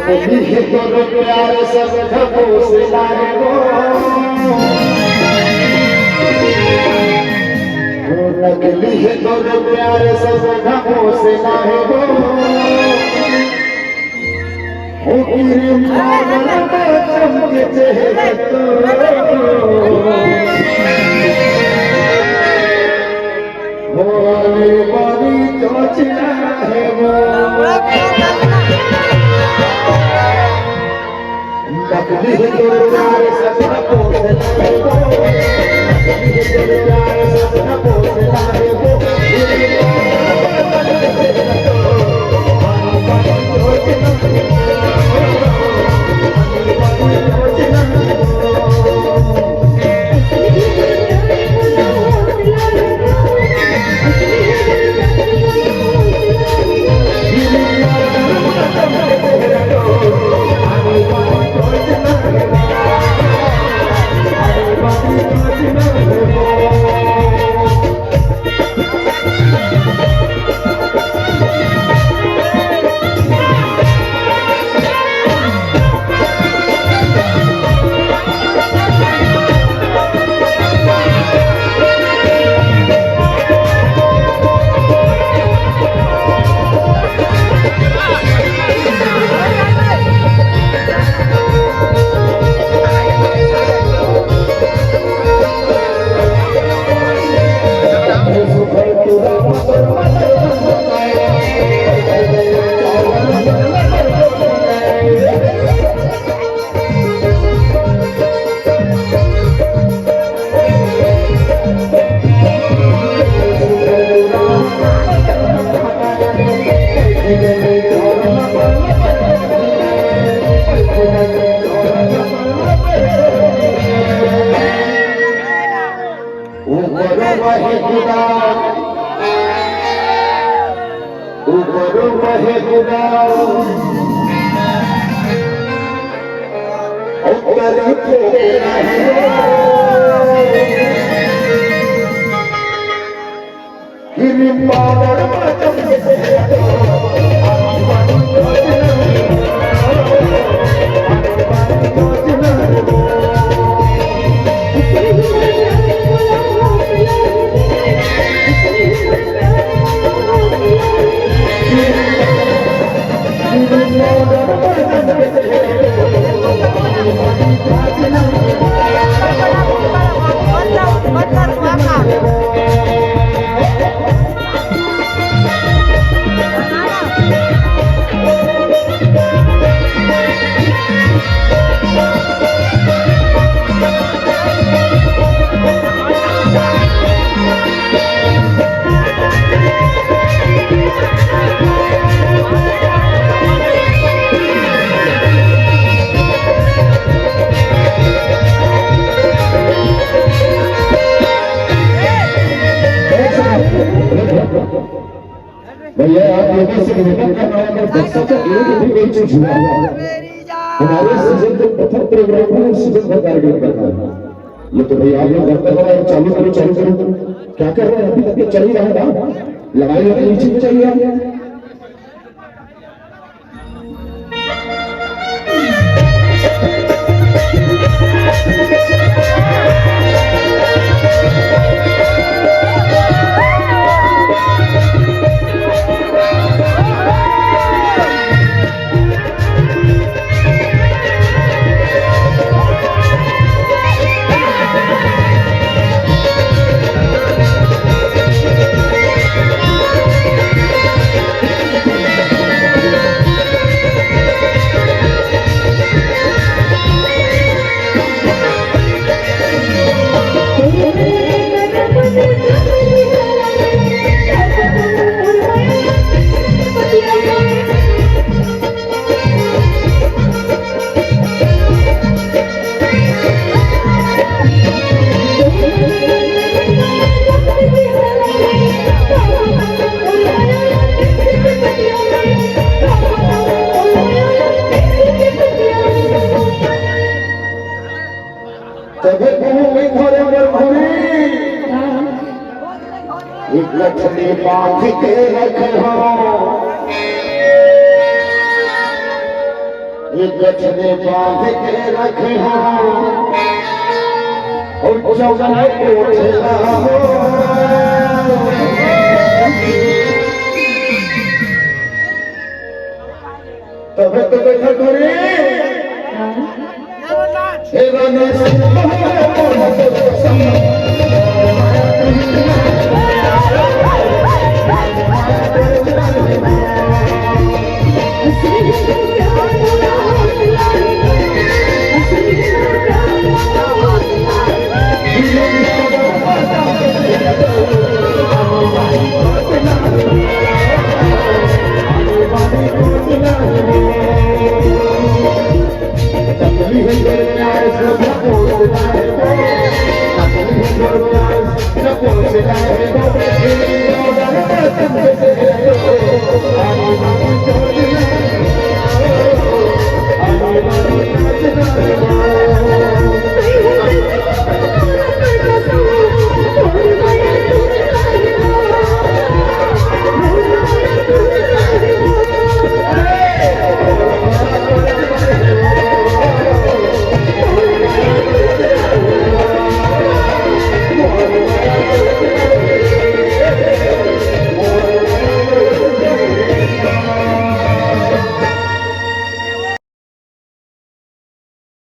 नकली तोर प्यार सब ढको से लाए वो नकली तोर प्यार सब ढको से लाए वो तेरे पागल चमके चेहरे तो वाली वाली चोचला है वो नकली तोर प्यार सब ढको से लाए वो नकली तोर प्यार सब ढको से लाए वो भैया आप लोगों से निवेदन कर रहा हूं अगर बच्चों का एक भी कोई चीज हुआ हमारे सीजन के प्रथम प्रोग्राम में सीजन का टारगेट करना है ये तो भैया आप लोग करते हो चालू करो क्या कर रहे हैं अभी तक चल ही रहा है लगाई लगे नीचे में चाहिए लक्ष्मी बांध के रखो गठने बांध के रखना और चौगने को ठेला हो तब तो बैठा करे हे रानी